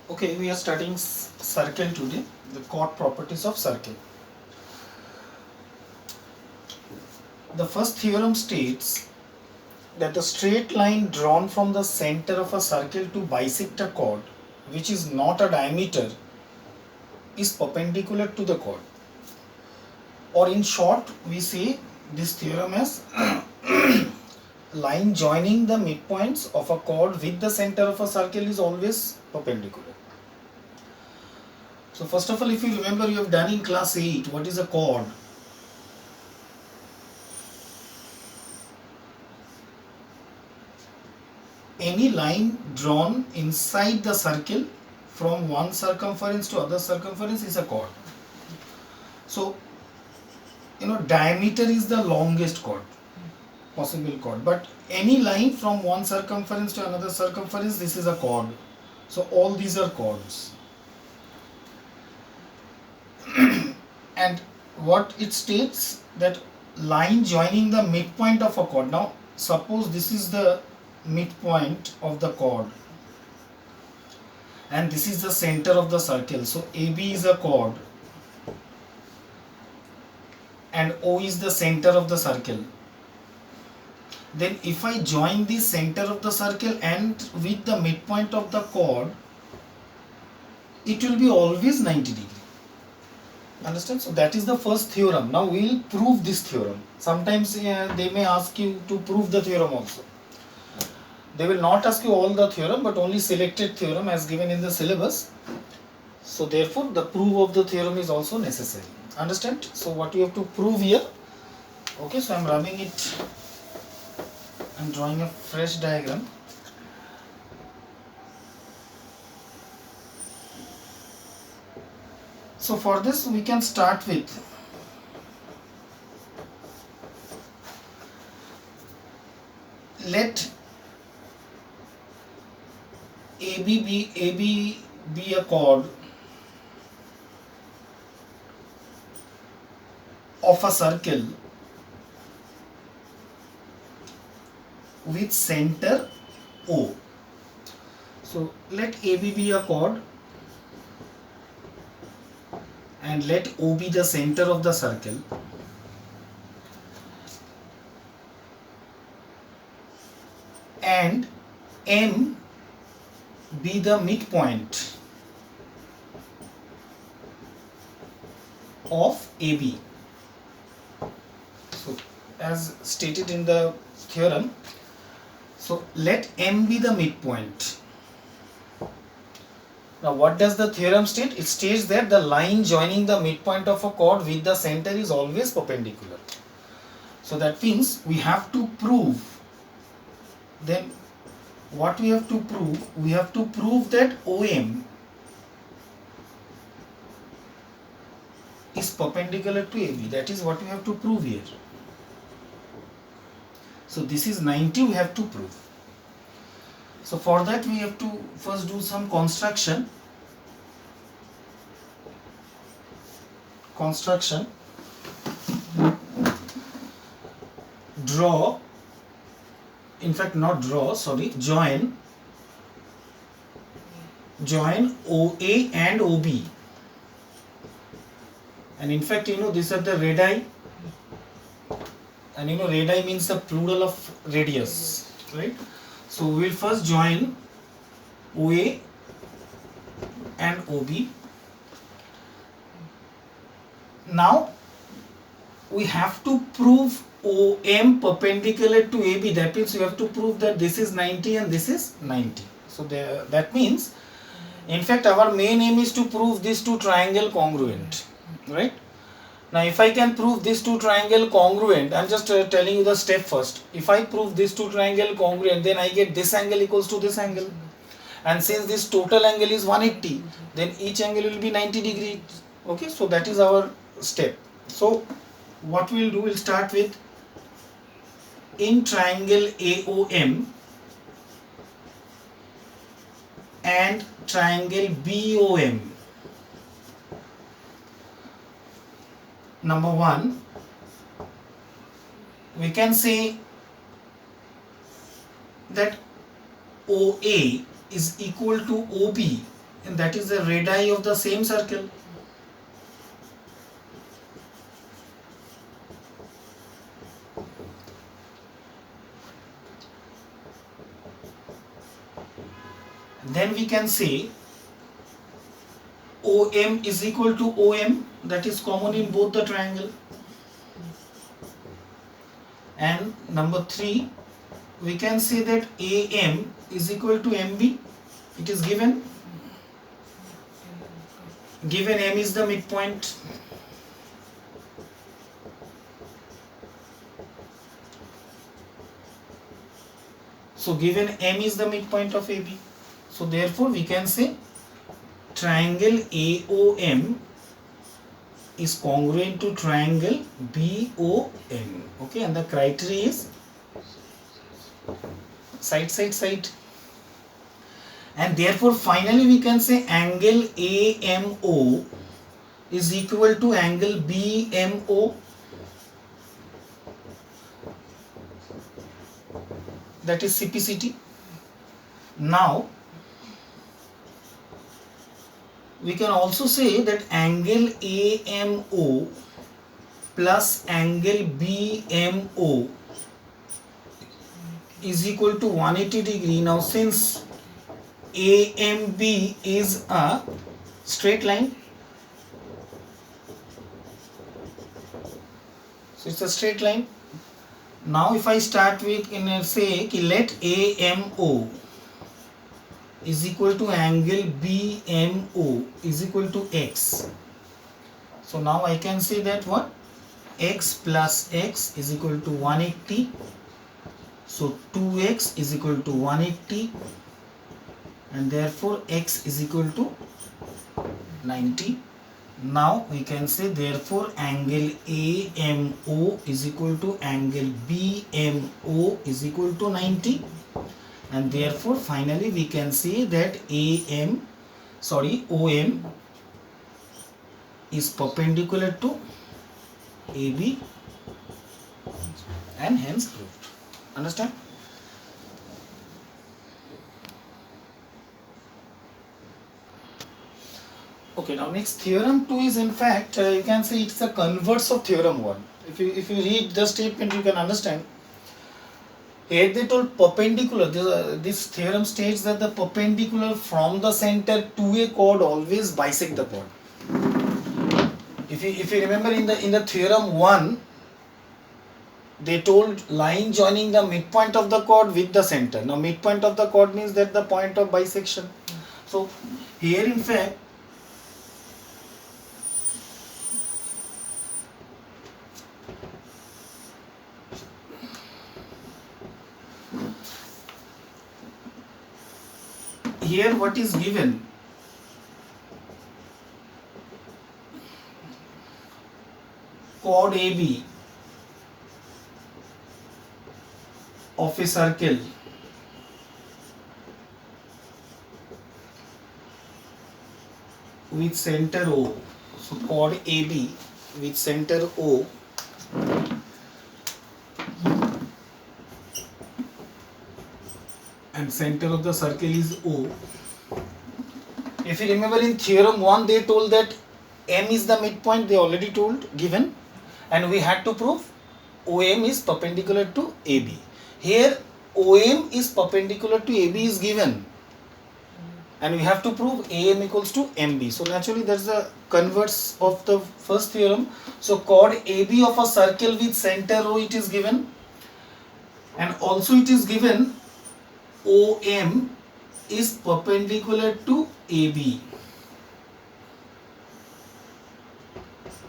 Okay, we are studying circle today, the chord properties of circle. The first theorem states that the straight line drawn from the center of a circle to bisect a chord which is not a diameter is perpendicular to the chord. Or in short, we say this theorem as line joining the midpoints of a chord with the center of a circle is always perpendicular. So first of all, if you remember, you have done in class 8, what is a chord? Any line drawn inside the circle from one circumference to other circumference is a chord. So, diameter is the longest chord, possible chord, but any line from one circumference to another circumference, this is a chord. So all these are chords. And what it states, that line joining the midpoint of a chord. Now suppose this is the midpoint of the chord and this is the center of the circle. So AB is a chord and O is the center of the circle. Then if I join the center of the circle and with the midpoint of the chord, it will be always 90 degree. Understand? So that is the first theorem. Now we will prove this theorem. Sometimes they may ask you to prove the theorem also. They will not ask you all the theorem, but only selected theorem as given in the syllabus. So therefore the proof of the theorem is also necessary. Understand? So what you have to prove here. Okay, so I am rubbing it. I am drawing a fresh diagram. So for this we can start with let AB be a chord of a circle with center O. So let AB be a chord and let O be the center of the circle. And M be the midpoint of AB. So as stated in the theorem, so let M be the midpoint. Now what does the theorem state? It states that the line joining the midpoint of a chord with the center is always perpendicular. So that means we have to prove. Then what we have to prove? We have to prove that OM is perpendicular to AB. That is what we have to prove here. So this is 90 we have to prove. So for that we have to first do some construction. Draw, in fact not draw, sorry, join OA and OB. And in fact, these are the radii. And radii means the plural of radius, right? So we will first join OA and OB. Now we have to prove OM perpendicular to AB. That means you have to prove that this is 90 and this is 90. So that means, in fact, our main aim is to prove these two triangle congruent, right? Now if I can prove these two triangle congruent, I am just telling you the step first. If I prove these two triangle congruent, then I get this angle equals to this angle. And since this total angle is 180, then each angle will be 90 degrees. Okay, so that is our step. So what we will do, we will start with in triangle AOM and triangle BOM. Number one, we can say that OA is equal to OB and that is the radii of the same circle. Then we can say OM is equal to OM, that is common in both the triangle. And number 3, we can say that AM is equal to MB. It is given. Given M is the midpoint. So given M is the midpoint of AB. So therefore we can say triangle AOM is congruent to triangle BOM. Okay, and the criteria is side, side, side. And therefore finally we can say angle AMO is equal to angle BMO. That is CPCT. Now we can also say that angle AMO plus angle BMO is equal to 180 degree. Now since AMB is a straight line, so it's a straight line. Now if I start with say let AMO is equal to angle BMO is equal to X. So now I can say that what? X plus X is equal to 180. So 2X is equal to 180, and therefore X is equal to 90. Now we can say therefore angle AMO is equal to angle BMO is equal to 90, and therefore finally we can say that OM is perpendicular to AB and hence proved. Understand? Okay, now next theorem 2 is in fact you can say it's the converse of theorem 1. If you read the statement you can understand. Here they told perpendicular. This theorem states that the perpendicular from the center to a chord always bisect the chord. If you remember in the theorem 1, they told line joining the midpoint of the chord with the center. Now midpoint of the chord means that the point of bisection. So here in fact here what is given? Chord AB of a circle with center O. So chord AB with center O and center of the circle is O. If you remember in theorem 1 they told that M is the midpoint, they already told, given, and we had to prove OM is perpendicular to AB. Here OM is perpendicular to AB is given, and we have to prove AM equals to MB. So naturally that's the converse of the first theorem. So chord AB of a circle with center O, it is given, and also it is given OM is perpendicular to AB.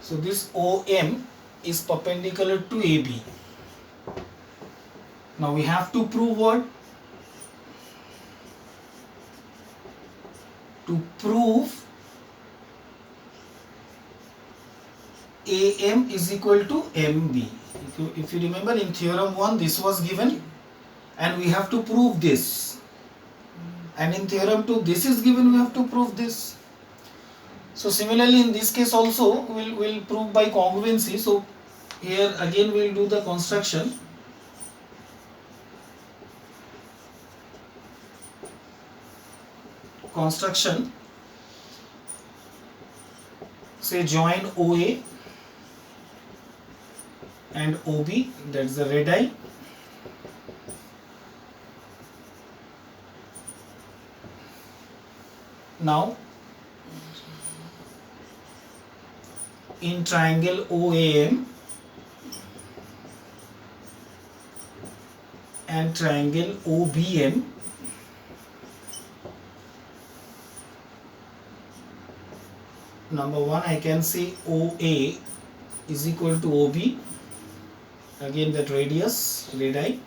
So this OM is perpendicular to AB. Now we have to prove what? To prove AM is equal to MB. If you remember in theorem 1 this was given and we have to prove this, and in theorem 2 this is given, we have to prove this. So similarly in this case also we'll prove by congruency. So here again we'll do the construction. say join OA and OB, that's the red eye. Now in triangle OAM and triangle OBM, number one, I can say OA is equal to OB, again that radius, red eye.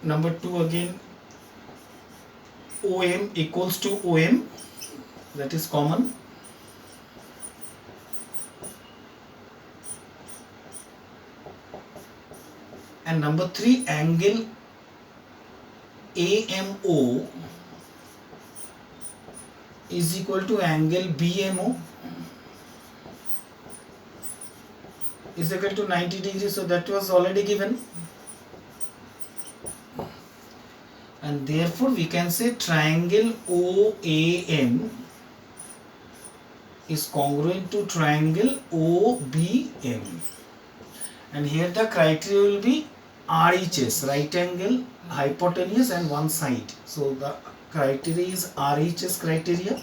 Number two, again OM equals to OM, that is common. And number three, angle AMO is equal to angle BMO is equal to 90 degrees, so that was already given. And therefore we can say triangle OAM is congruent to triangle OBM. And here the criteria will be RHS, right angle, hypotenuse and one side. So the criteria is RHS criteria.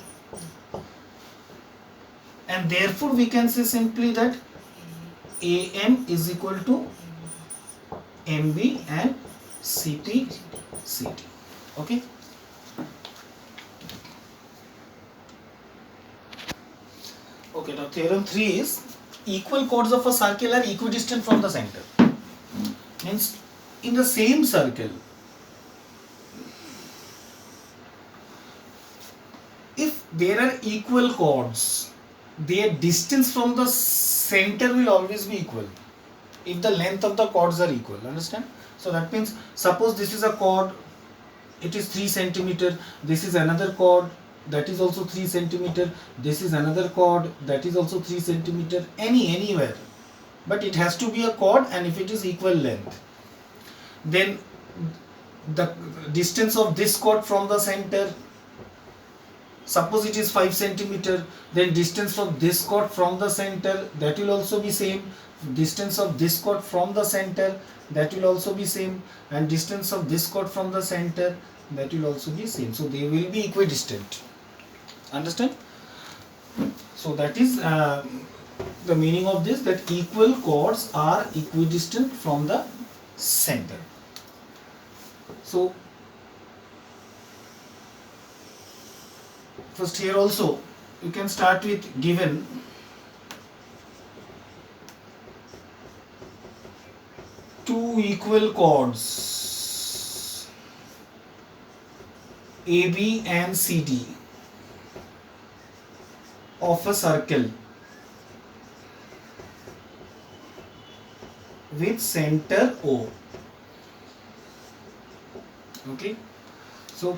And therefore we can say simply that AM is equal to MB and CP CT. Okay. Okay, now theorem 3 is equal chords of a circle are equidistant from the center. Means in the same circle, if there are equal chords, their distance from the center will always be equal if the length of the chords are equal. Understand? So that means suppose this is a chord, it is 3 centimeter, this is another chord, that is also 3 centimeter, this is another chord, that is also 3 centimeter, anywhere, but it has to be a chord, and if it is equal length, then the distance of this chord from the center, suppose it is 5 centimeter, then distance of this chord from the center, that will also be same, distance of this chord from the center, that will also be same, and distance of this chord from the center, that will also be same. So they will be equidistant. Understand? So that is the meaning of this, that equal chords are equidistant from the center. So first here also you can start with given two equal chords AB and CD of a circle with center O. Okay, so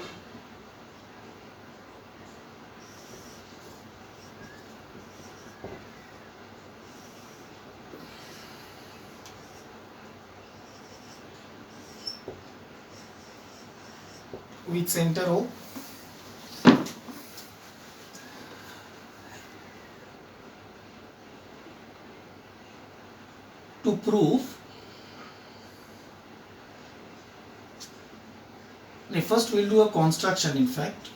with center O, to prove, first we'll do a construction. In fact,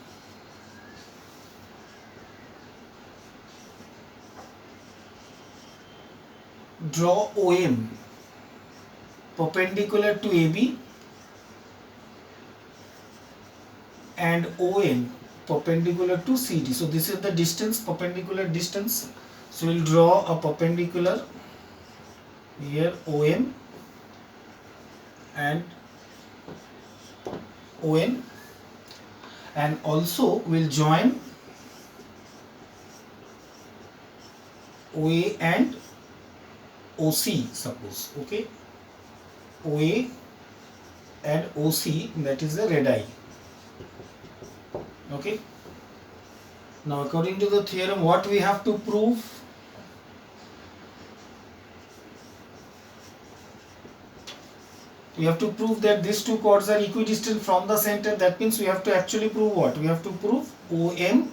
draw OM perpendicular to AB and ON perpendicular to CD. So this is the distance, perpendicular distance. So we'll draw a perpendicular here OM and ON, and also we'll join OA and OC, suppose. Okay, OA and OC, that is the red eye. Okay, now according to the theorem, what we have to prove? We have to prove that these two chords are equidistant from the center. That means we have to actually prove what? We have to prove OM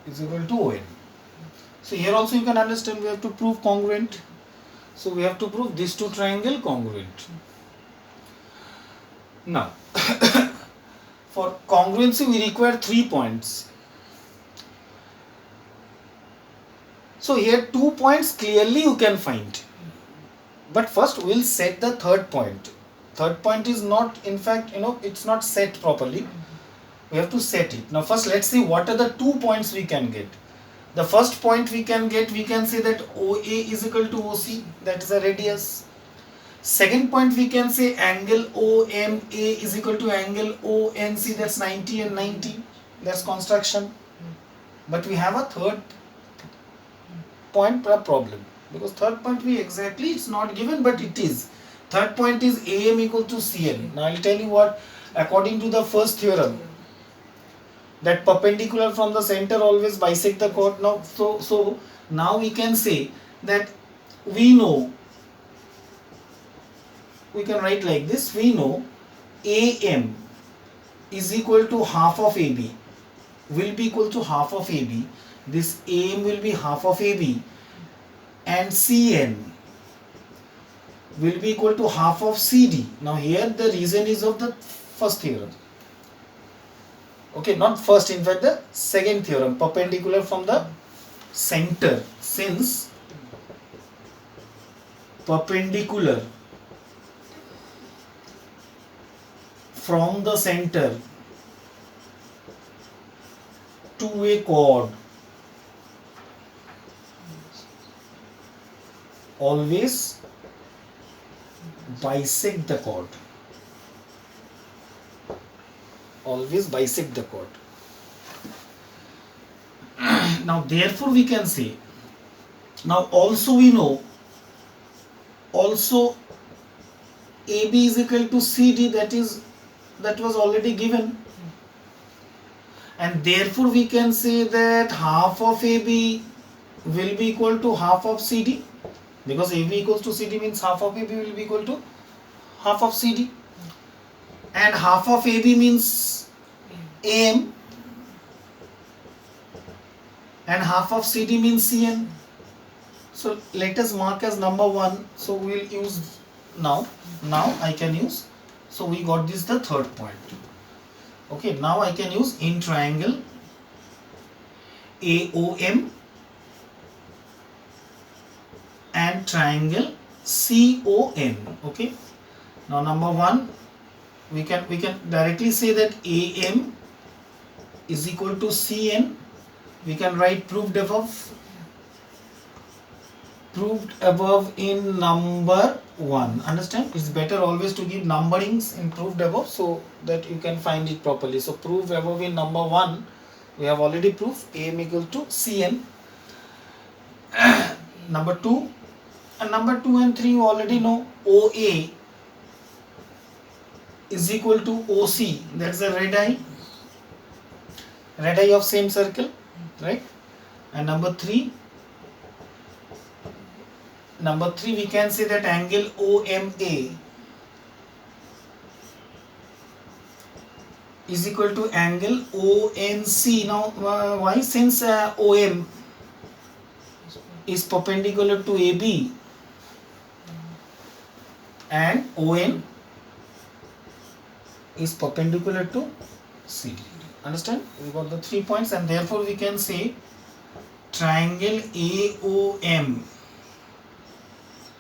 is equal to ON. So here also you can understand we have to prove congruent. So we have to prove these two triangle congruent. Now, for congruency we require 3 points. So here 2 points clearly you can find. But first we will set the third point. Third point is not, in fact, it's not set properly. We have to set it. Now first let's see what are the 2 points we can get. The first point we can get, we can say that OA is equal to OC, that is a radius. Second point we can say angle OMA is equal to angle ONC, that's 90 and 90, that's construction. But we have a third point problem, because third point it's not given, but it is. Third point is AM equal to CN. Now I will tell you what, according to the first theorem, that perpendicular from the center always bisect the chord. Now so now we can say that we know, we can write like this, we know AM is equal to half of AB, will be equal to half of AB. This AM will be half of AB, and CN will be equal to half of CD. Now here the reason is of the first theorem. Okay, not first, in fact the second theorem, perpendicular from the center. Since perpendicular from the center to a chord always bisect the chord. Always bisect the chord. Now therefore we can say, now also we know, also AB is equal to CD, that was already given, and therefore we can say that half of AB will be equal to half of CD, because AB equals to CD means half of AB will be equal to half of CD, and half of AB means AM, and half of CD means CN. So let us mark as number 1. So we will use now I can use, so we got this the third point. Okay, now I can use in triangle AOM and triangle CON. Okay, now number 1, we can directly say that AM is equal to CN. We can write proved above in number 1. Understand? It's better always to give numberings in proved above so that you can find it properly. So proved above in number 1, we have already proved AM equal to CN. Number 2, and number 2 and 3 you already know, OA is equal to OC, that's the radii of same circle, right? And number 3 we can say that angle OMA is equal to angle ONC. Now why? Since OM is perpendicular to AB and ON is perpendicular to CD. Understand? We got the 3 points, and therefore we can say triangle AOM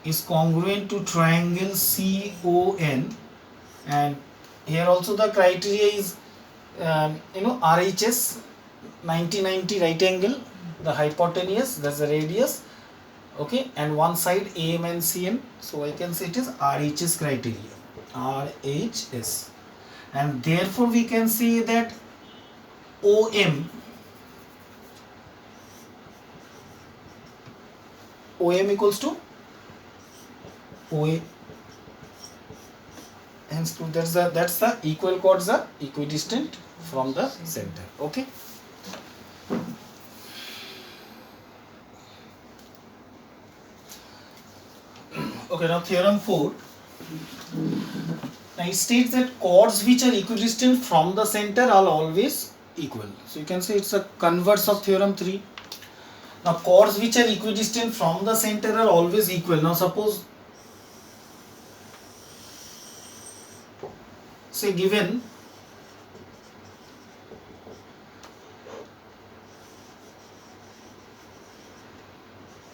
is congruent to triangle CON, and here also the criteria is RHS 90-90 right angle, the hypotenuse, that's the radius, okay, and one side AM and CN, so I can say it is RHS criteria, RHS, and therefore we can say that OM equals to OA, hence that's the equal chords are equidistant from the center. Okay, okay, now theorem 4. Now it states that chords which are equidistant from the center are always equal. So you can say it's a converse of theorem 3. Now chords which are equidistant from the center are always equal. Now suppose, say given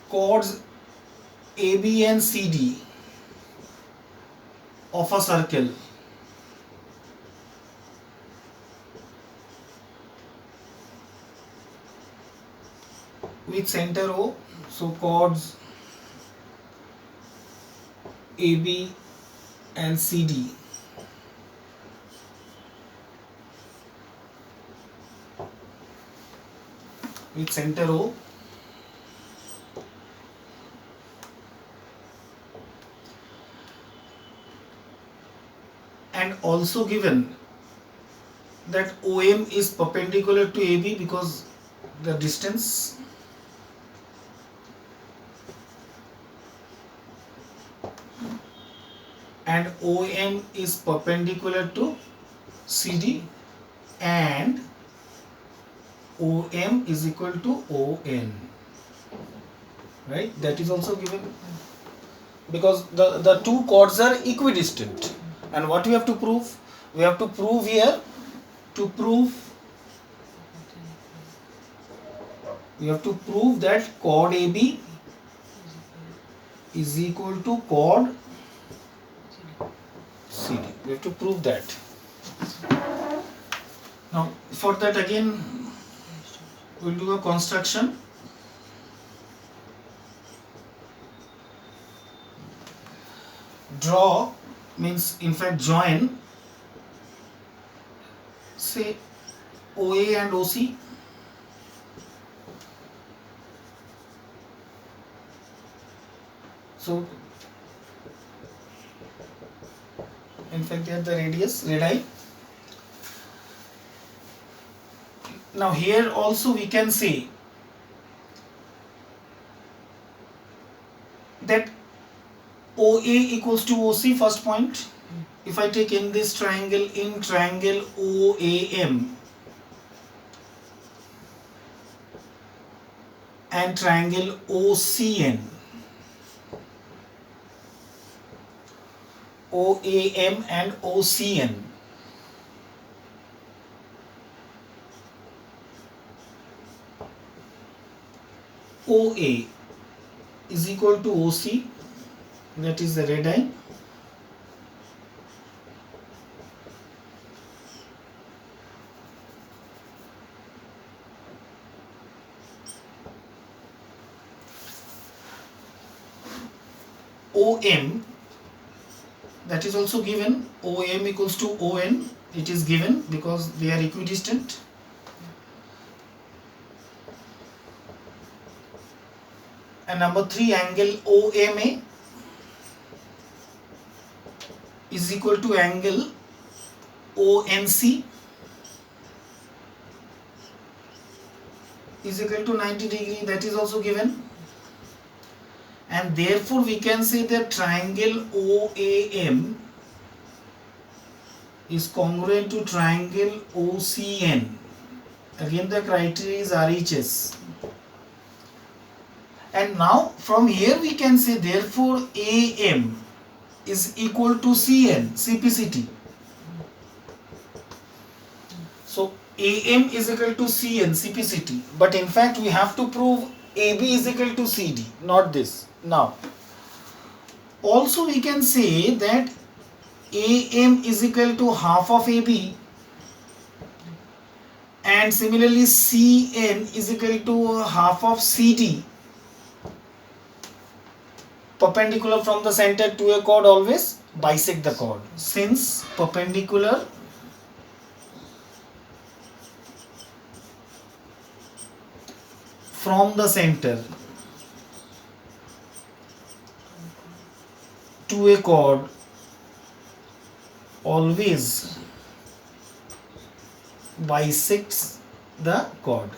chords AB and CD of a circle with center O, so chords AB and CD with center O and also given that OM is perpendicular to AB because the distance and OM is perpendicular to CD and OM is equal to ON, right? That is also given because the two chords are equidistant. And what we have to prove? We have to prove here, we have to prove that chord AB is equal to chord CD. We have to prove that. Now for that again we'll do a construction. Draw means in fact join, say OA and OC. So in fact they are the radii. Now here also we can say that OA equals to OC, first point. If I take in this triangle, in triangle OAM and triangle OCN, OAM and OCN, OA is equal to OC, that is the radii, OM, that is also given, OM equals to ON, it is given because they are equidistant. And number 3, angle OMA is equal to angle ONC is equal to 90 degree, that is also given. And therefore we can say that triangle OAM is congruent to triangle OCN. Again the criteria is RHS. And now from here we can say therefore AM is equal to CN, CPCT. So AM is equal to CN, CPCT. But in fact we have to prove AB is equal to CD, not this. Now also we can say that AM is equal to half of AB and similarly CN is equal to half of CD. Perpendicular from the center to a chord, always bisect the chord. Since perpendicular from the center to a chord always bisects the chord.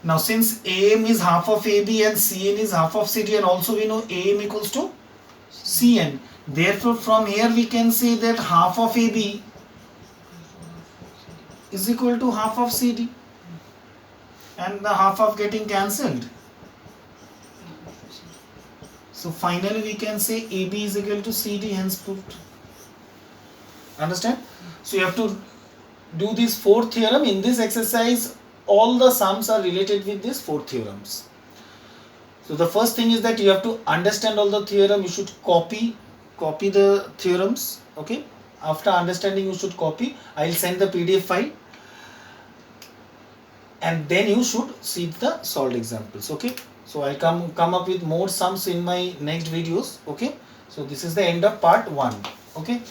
Now since AM is half of AB and CN is half of CD, and also we know AM equals to CN. Therefore from here we can say that half of AB is equal to half of CD, and the half of getting cancelled. So finally we can say AB is equal to CD, hence proved. Understand? So you have to do this fourth theorem. In this exercise all the sums are related with these four theorems. So the first thing is that you have to understand all the theorem. You should copy the theorems. Okay, after understanding you should copy. I'll send the PDF file, and then you should see the solved examples. Okay, so I'll come up with more sums in my next videos. Okay, so this is the end of part 1. Okay.